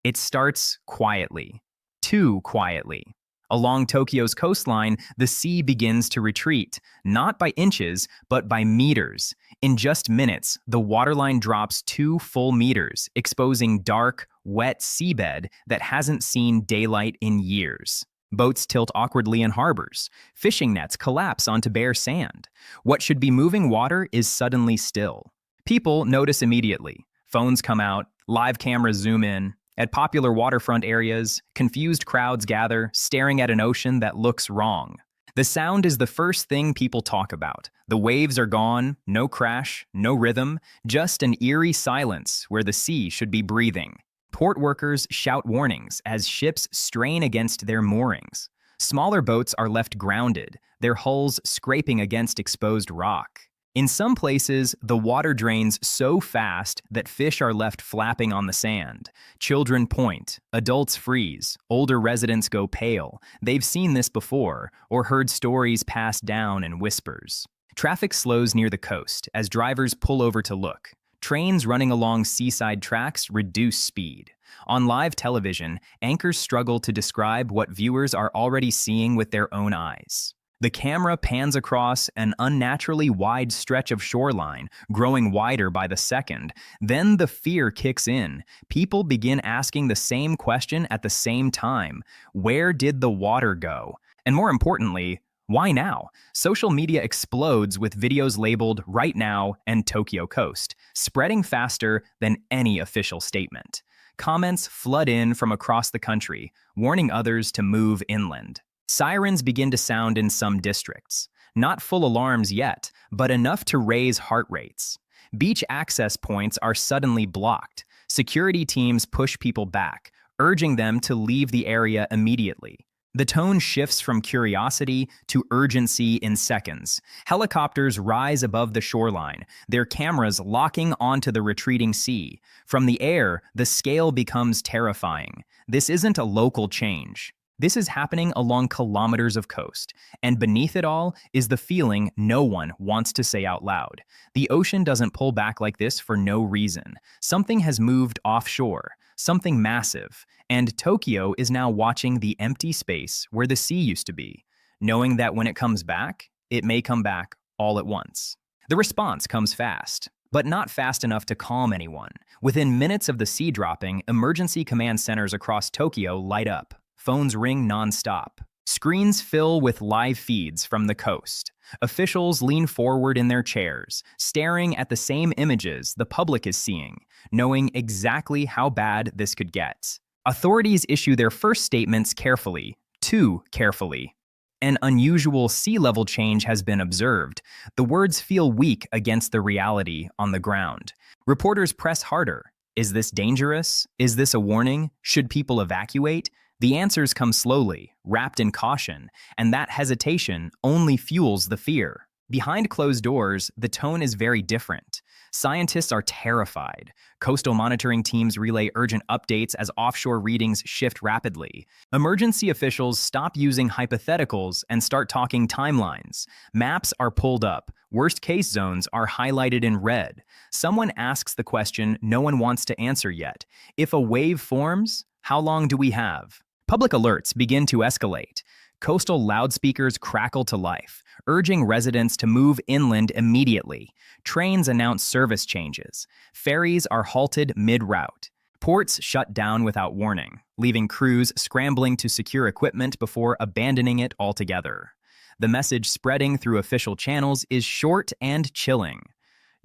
It starts quietly, too quietly. Along Tokyo's coastline, the sea begins to retreat, not by inches, but by meters. In just minutes, the waterline drops 2 full meters, exposing dark, wet seabed that hasn't seen daylight in years. Boats tilt awkwardly in harbors. Fishing nets collapse onto bare sand. What should be moving water is suddenly still. People notice immediately. Phones come out, live cameras zoom in. At popular waterfront areas, confused crowds gather, staring at an ocean that looks wrong. The sound is the first thing people talk about. The waves are gone, no crash, no rhythm, just an eerie silence where the sea should be breathing. Port workers shout warnings as ships strain against their moorings. Smaller boats are left grounded, their hulls scraping against exposed rock. In some places, the water drains so fast that fish are left flapping on the sand. Children point, adults freeze, older residents go pale. They've seen this before or heard stories passed down in whispers. Traffic slows near the coast as drivers pull over to look. Trains running along seaside tracks reduce speed. On live television, anchors struggle to describe what viewers are already seeing with their own eyes. The camera pans across an unnaturally wide stretch of shoreline, growing wider by the second. Then the fear kicks in. People begin asking the same question at the same time. Where did the water go? And more importantly, why now? Social media explodes with videos labeled "Right Now" and "Tokyo Coast," spreading faster than any official statement. Comments flood in from across the country, warning others to move inland. Sirens begin to sound in some districts. Not full alarms yet, but enough to raise heart rates. Beach access points are suddenly blocked. Security teams push people back, urging them to leave the area immediately. The tone shifts from curiosity to urgency in seconds. Helicopters rise above the shoreline, their cameras locking onto the retreating sea. From the air, the scale becomes terrifying. This isn't a local change. This is happening along kilometers of coast, and beneath it all is the feeling no one wants to say out loud. The ocean doesn't pull back like this for no reason. Something has moved offshore, something massive, and Tokyo is now watching the empty space where the sea used to be, knowing that when it comes back, it may come back all at once. The response comes fast, but not fast enough to calm anyone. Within minutes of the sea dropping, emergency command centers across Tokyo light up. Phones ring non-stop. Screens fill with live feeds from the coast. Officials lean forward in their chairs, staring at the same images the public is seeing, knowing exactly how bad this could get. Authorities issue their first statements carefully, too carefully. An unusual sea level change has been observed. The words feel weak against the reality on the ground. Reporters press harder. Is this dangerous? Is this a warning? Should people evacuate? The answers come slowly, wrapped in caution, and that hesitation only fuels the fear. Behind closed doors, the tone is very different. Scientists are terrified. Coastal monitoring teams relay urgent updates as offshore readings shift rapidly. Emergency officials stop using hypotheticals and start talking timelines. Maps are pulled up. Worst-case zones are highlighted in red. Someone asks the question no one wants to answer yet. If a wave forms, how long do we have? Public alerts begin to escalate. Coastal loudspeakers crackle to life, urging residents to move inland immediately. Trains announce service changes. Ferries are halted mid-route. Ports shut down without warning, leaving crews scrambling to secure equipment before abandoning it altogether. The message spreading through official channels is short and chilling.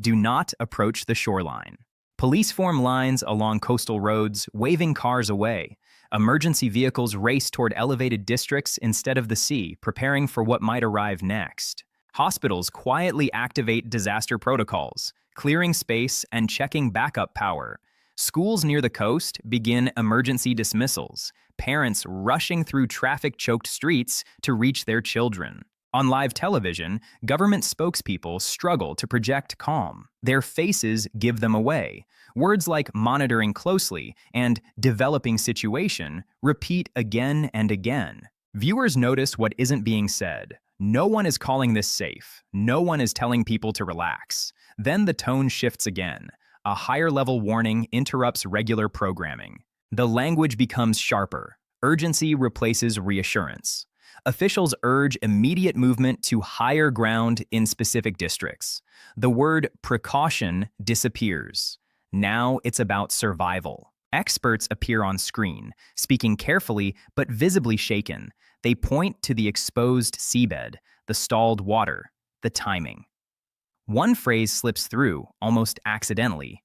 Do not approach the shoreline. Police form lines along coastal roads, waving cars away. Emergency vehicles race toward elevated districts instead of the sea, preparing for what might arrive next. Hospitals quietly activate disaster protocols, clearing space and checking backup power. Schools near the coast begin emergency dismissals, parents rushing through traffic-choked streets to reach their children. On live television, government spokespeople struggle to project calm. Their faces give them away. Words like monitoring closely and developing situation repeat again and again. Viewers notice what isn't being said. No one is calling this safe. No one is telling people to relax. Then the tone shifts again. A higher-level warning interrupts regular programming. The language becomes sharper. Urgency replaces reassurance. Officials urge immediate movement to higher ground in specific districts. The word precaution disappears. Now it's about survival. Experts appear on screen, speaking carefully but visibly shaken. They point to the exposed seabed, the stalled water, the timing. One phrase slips through, almost accidentally.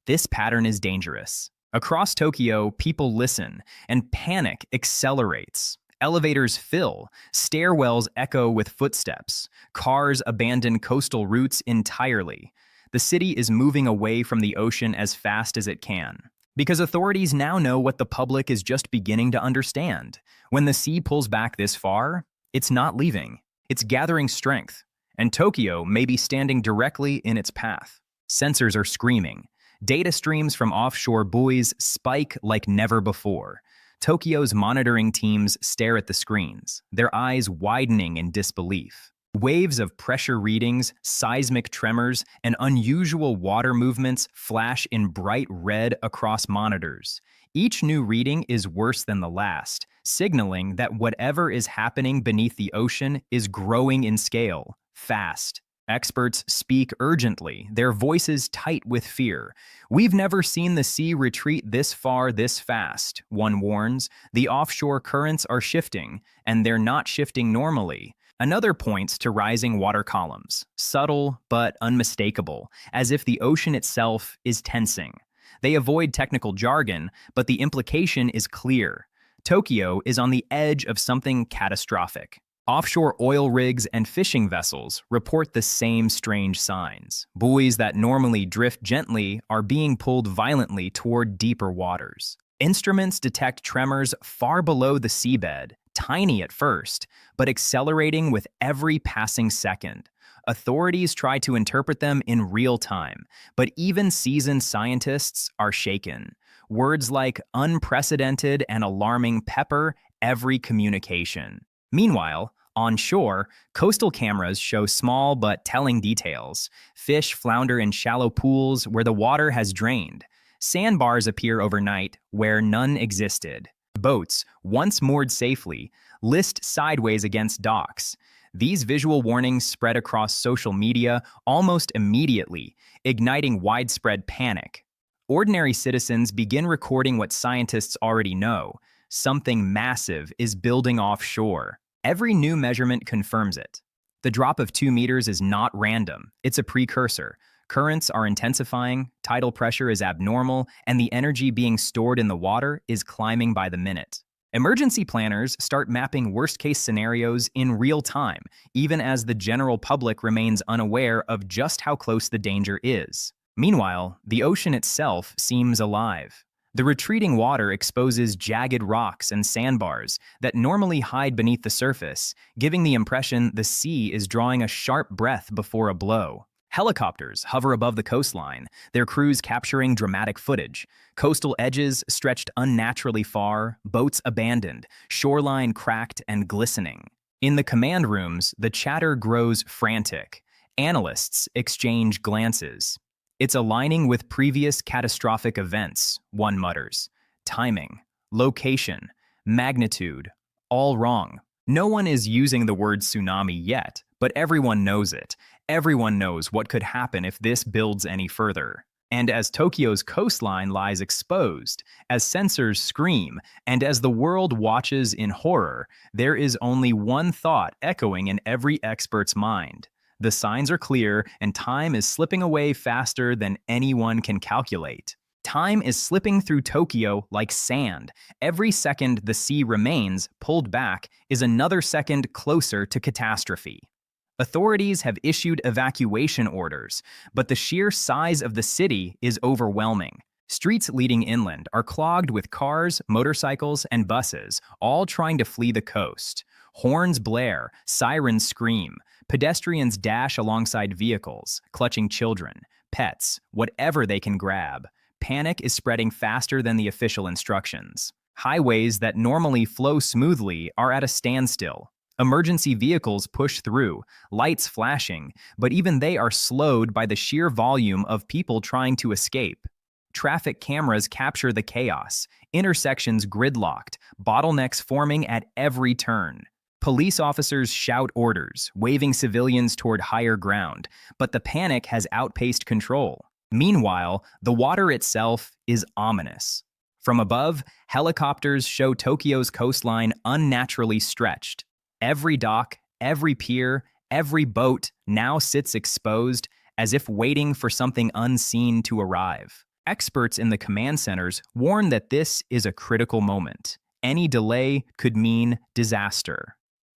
This pattern is dangerous. Across Tokyo, people listen, and panic accelerates. Elevators fill, stairwells echo with footsteps, cars abandon coastal routes entirely. The city is moving away from the ocean as fast as it can. Because authorities now know what the public is just beginning to understand. When the sea pulls back this far, it's not leaving. It's gathering strength. And Tokyo may be standing directly in its path. Sensors are screaming. Data streams from offshore buoys spike like never before. Tokyo's monitoring teams stare at the screens, their eyes widening in disbelief. Waves of pressure readings, seismic tremors, and unusual water movements flash in bright red across monitors. Each new reading is worse than the last, signaling that whatever is happening beneath the ocean is growing in scale, fast. Experts speak urgently, their voices tight with fear. "We've never seen the sea retreat this far this fast," one warns. "The offshore currents are shifting, and they're not shifting normally." Another points to rising water columns, subtle but unmistakable, as if the ocean itself is tensing. They avoid technical jargon, but the implication is clear. Tokyo is on the edge of something catastrophic. Offshore oil rigs and fishing vessels report the same strange signs. Buoys that normally drift gently are being pulled violently toward deeper waters. Instruments detect tremors far below the seabed, tiny at first, but accelerating with every passing second. Authorities try to interpret them in real time, but even seasoned scientists are shaken. Words like unprecedented and alarming pepper every communication. Meanwhile, on shore, coastal cameras show small but telling details. Fish flounder in shallow pools where the water has drained. Sandbars appear overnight where none existed. Boats, once moored safely, list sideways against docks. These visual warnings spread across social media almost immediately, igniting widespread panic. Ordinary citizens begin recording what scientists already know. Something massive is building offshore. Every new measurement confirms it. The drop of 2 meters is not random. It's a precursor. Currents are intensifying, tidal pressure is abnormal, and the energy being stored in the water is climbing by the minute. Emergency planners start mapping worst-case scenarios in real time, even as the general public remains unaware of just how close the danger is. Meanwhile, the ocean itself seems alive. The retreating water exposes jagged rocks and sandbars that normally hide beneath the surface, giving the impression the sea is drawing a sharp breath before a blow. Helicopters hover above the coastline, their crews capturing dramatic footage. Coastal edges stretched unnaturally far, boats abandoned, shoreline cracked and glistening. In the command rooms, the chatter grows frantic. Analysts exchange glances. "It's aligning with previous catastrophic events," one mutters. "Timing, location, magnitude, all wrong." No one is using the word tsunami yet, but everyone knows it. Everyone knows what could happen if this builds any further. And as Tokyo's coastline lies exposed, as sensors scream, and as the world watches in horror, there is only one thought echoing in every expert's mind. The signs are clear, and time is slipping away faster than anyone can calculate. Time is slipping through Tokyo like sand. Every second the sea remains pulled back is another second closer to catastrophe. Authorities have issued evacuation orders, but the sheer size of the city is overwhelming. Streets leading inland are clogged with cars, motorcycles, and buses, all trying to flee the coast. Horns blare, sirens scream. Pedestrians dash alongside vehicles, clutching children, pets, whatever they can grab. Panic is spreading faster than the official instructions. Highways that normally flow smoothly are at a standstill. Emergency vehicles push through, lights flashing, but even they are slowed by the sheer volume of people trying to escape. Traffic cameras capture the chaos, intersections gridlocked, bottlenecks forming at every turn. Police officers shout orders, waving civilians toward higher ground, but the panic has outpaced control. Meanwhile, the water itself is ominous. From above, helicopters show Tokyo's coastline unnaturally stretched. Every dock, every pier, every boat now sits exposed, as if waiting for something unseen to arrive. Experts in the command centers warn that this is a critical moment. Any delay could mean disaster.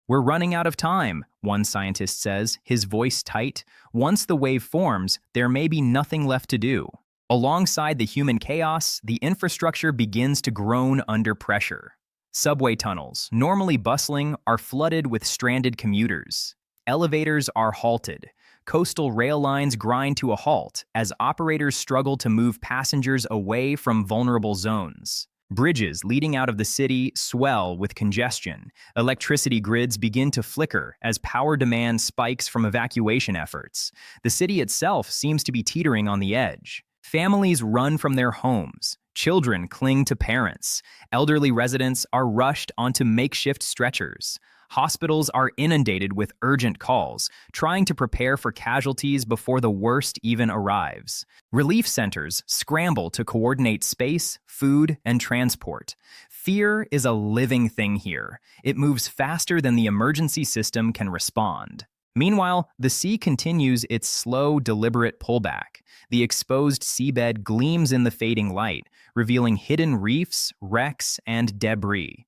"We're running out of time," one scientist says, his voice tight. "Once the wave forms, there may be nothing left to do." Alongside the human chaos, the infrastructure begins to groan under pressure. Subway tunnels, normally bustling, are flooded with stranded commuters. Elevators are halted. Coastal rail lines grind to a halt as operators struggle to move passengers away from vulnerable zones. Bridges leading out of the city swell with congestion. Electricity grids begin to flicker as power demand spikes from evacuation efforts. The city itself seems to be teetering on the edge. Families run from their homes. Children cling to parents. Elderly residents are rushed onto makeshift stretchers. Hospitals are inundated with urgent calls, trying to prepare for casualties before the worst even arrives. Relief centers scramble to coordinate space, food, and transport. Fear is a living thing here. It moves faster than the emergency system can respond. Meanwhile, the sea continues its slow, deliberate pullback. The exposed seabed gleams in the fading light, revealing hidden reefs, wrecks, and debris.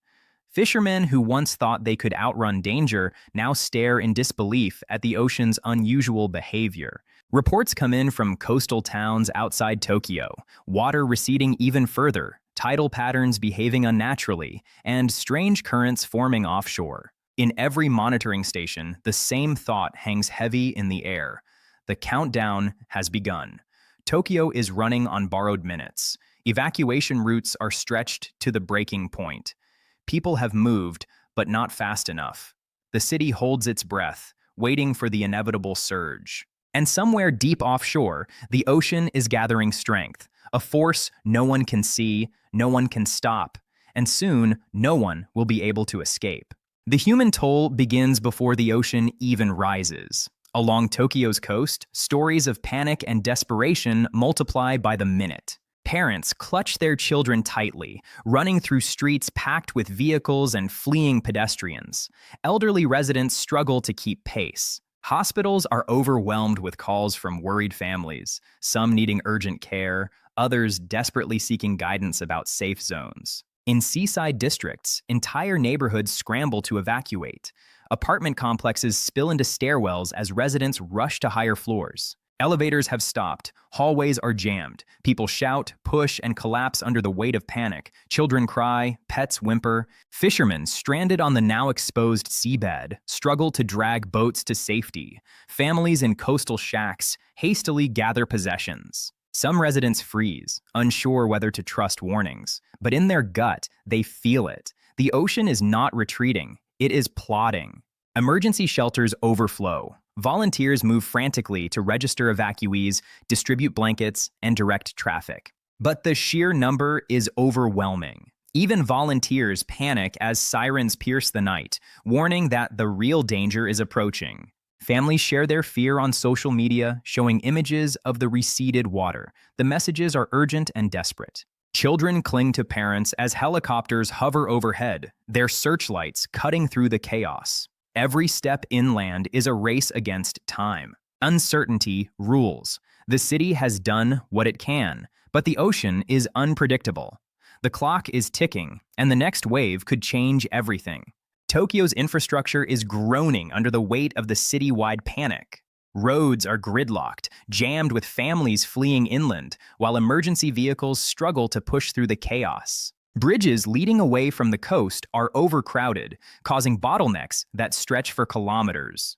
Fishermen who once thought they could outrun danger now stare in disbelief at the ocean's unusual behavior. Reports come in from coastal towns outside Tokyo, water receding even further, tidal patterns behaving unnaturally, and strange currents forming offshore. In every monitoring station, the same thought hangs heavy in the air. The countdown has begun. Tokyo is running on borrowed minutes. Evacuation routes are stretched to the breaking point. People have moved, but not fast enough. The city holds its breath, waiting for the inevitable surge. And somewhere deep offshore, the ocean is gathering strength, a force no one can see, no one can stop, and soon no one will be able to escape. The human toll begins before the ocean even rises. Along Tokyo's coast, stories of panic and desperation multiply by the minute. Parents clutch their children tightly, running through streets packed with vehicles and fleeing pedestrians. Elderly residents struggle to keep pace. Hospitals are overwhelmed with calls from worried families, some needing urgent care, others desperately seeking guidance about safe zones. In seaside districts, entire neighborhoods scramble to evacuate. Apartment complexes spill into stairwells as residents rush to higher floors. Elevators have stopped. Hallways are jammed. People shout, push, and collapse under the weight of panic. Children cry, pets whimper. Fishermen, stranded on the now exposed seabed, struggle to drag boats to safety. Families in coastal shacks hastily gather possessions. Some residents freeze, unsure whether to trust warnings. But in their gut, they feel it. The ocean is not retreating. It is plotting. Emergency shelters overflow. Volunteers move frantically to register evacuees, distribute blankets, and direct traffic. But the sheer number is overwhelming. Even volunteers panic as sirens pierce the night, warning that the real danger is approaching. Families share their fear on social media, showing images of the receded water. The messages are urgent and desperate. Children cling to parents as helicopters hover overhead, their searchlights cutting through the chaos. Every step inland is a race against time. Uncertainty rules. The city has done what it can, but the ocean is unpredictable. The clock is ticking, and the next wave could change everything. Tokyo's infrastructure is groaning under the weight of the citywide panic. Roads are gridlocked, jammed with families fleeing inland, while emergency vehicles struggle to push through the chaos. Bridges leading away from the coast are overcrowded, causing bottlenecks that stretch for kilometers.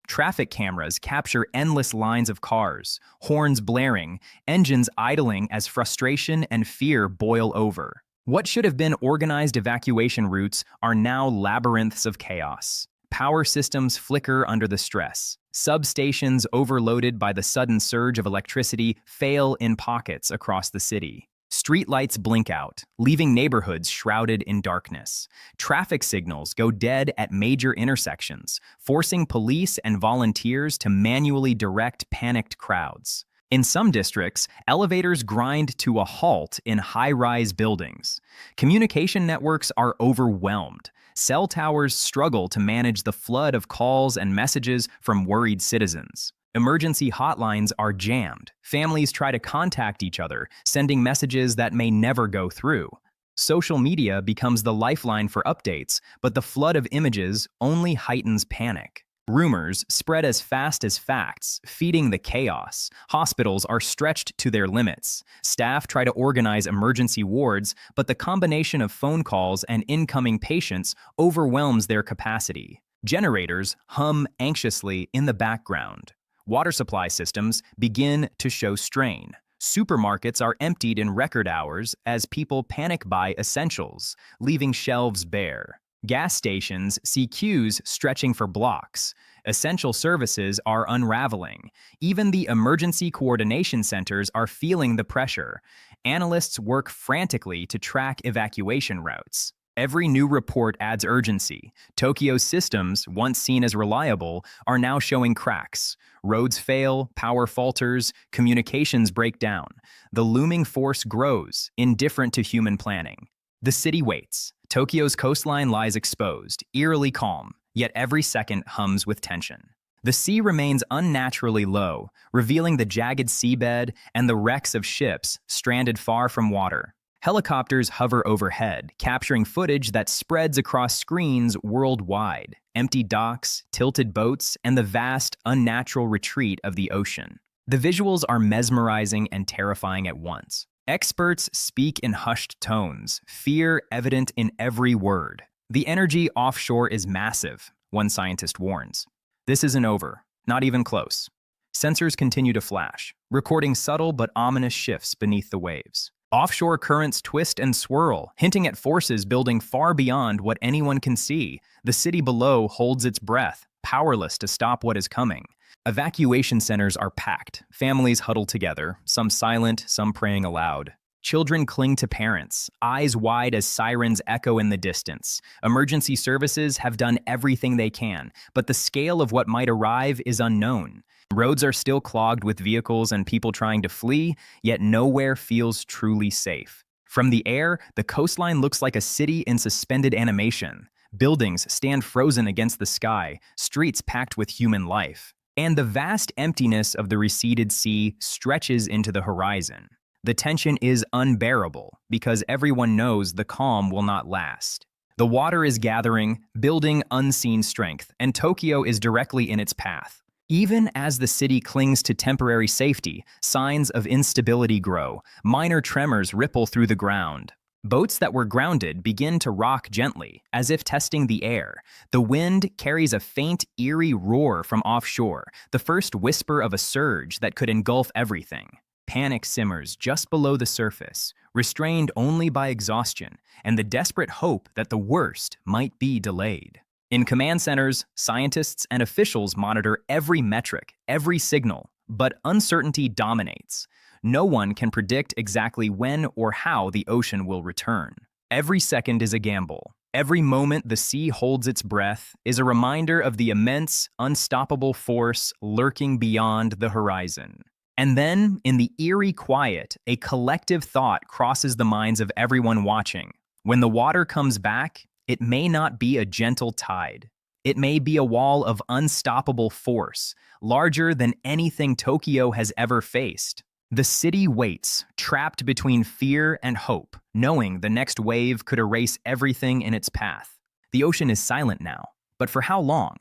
Traffic cameras capture endless lines of cars, horns blaring, engines idling as frustration and fear boil over. What should have been organized evacuation routes are now labyrinths of chaos. Power systems flicker under the stress. Substations overloaded by the sudden surge of electricity fail in pockets across the city. Streetlights blink out, leaving neighborhoods shrouded in darkness. Traffic signals go dead at major intersections, forcing police and volunteers to manually direct panicked crowds. In some districts, elevators grind to a halt in high-rise buildings. Communication networks are overwhelmed. Cell towers struggle to manage the flood of calls and messages from worried citizens. Emergency hotlines are jammed. Families try to contact each other, sending messages that may never go through. Social media becomes the lifeline for updates, but the flood of images only heightens panic. Rumors spread as fast as facts, feeding the chaos. Hospitals are stretched to their limits. Staff try to organize emergency wards, but the combination of phone calls and incoming patients overwhelms their capacity. Generators hum anxiously in the background. Water supply systems begin to show strain. Supermarkets are emptied in record hours as people panic buy essentials, leaving shelves bare. Gas stations see queues stretching for blocks. Essential services are unraveling. Even the emergency coordination centers are feeling the pressure. Analysts work frantically to track evacuation routes. Every new report adds urgency. Tokyo's systems, once seen as reliable, are now showing cracks. Roads fail, power falters, communications break down. The looming force grows, indifferent to human planning. The city waits. Tokyo's coastline lies exposed, eerily calm, yet every second hums with tension. The sea remains unnaturally low, revealing the jagged seabed and the wrecks of ships stranded far from water. Helicopters hover overhead, capturing footage that spreads across screens worldwide. Empty docks, tilted boats, and the vast, unnatural retreat of the ocean. The visuals are mesmerizing and terrifying at once. Experts speak in hushed tones, fear evident in every word. The energy offshore is massive, one scientist warns. This isn't over, not even close. Sensors continue to flash, recording subtle but ominous shifts beneath the waves. Offshore currents twist and swirl, hinting at forces building far beyond what anyone can see. The city below holds its breath, powerless to stop what is coming. Evacuation centers are packed. Families huddle together, some silent, some praying aloud. Children cling to parents, eyes wide as sirens echo in the distance. Emergency services have done everything they can, but the scale of what might arrive is unknown. Roads are still clogged with vehicles and people trying to flee, yet nowhere feels truly safe. From the air, the coastline looks like a city in suspended animation. Buildings stand frozen against the sky, streets packed with human life. And the vast emptiness of the receded sea stretches into the horizon. The tension is unbearable because everyone knows the calm will not last. The water is gathering, building unseen strength, and Tokyo is directly in its path. Even as the city clings to temporary safety, signs of instability grow. Minor tremors ripple through the ground. Boats that were grounded begin to rock gently, as if testing the air. The wind carries a faint, eerie roar from offshore, the first whisper of a surge that could engulf everything. Panic simmers just below the surface, restrained only by exhaustion and the desperate hope that the worst might be delayed. In command centers, scientists and officials monitor every metric, every signal, but uncertainty dominates. No one can predict exactly when or how the ocean will return. Every second is a gamble. Every moment the sea holds its breath is a reminder of the immense, unstoppable force lurking beyond the horizon. And then, in the eerie quiet, a collective thought crosses the minds of everyone watching. When the water comes back, it may not be a gentle tide. It may be a wall of unstoppable force, larger than anything Tokyo has ever faced. The city waits, trapped between fear and hope, knowing the next wave could erase everything in its path. The ocean is silent now, but for how long?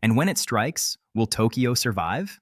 And when it strikes, will Tokyo survive?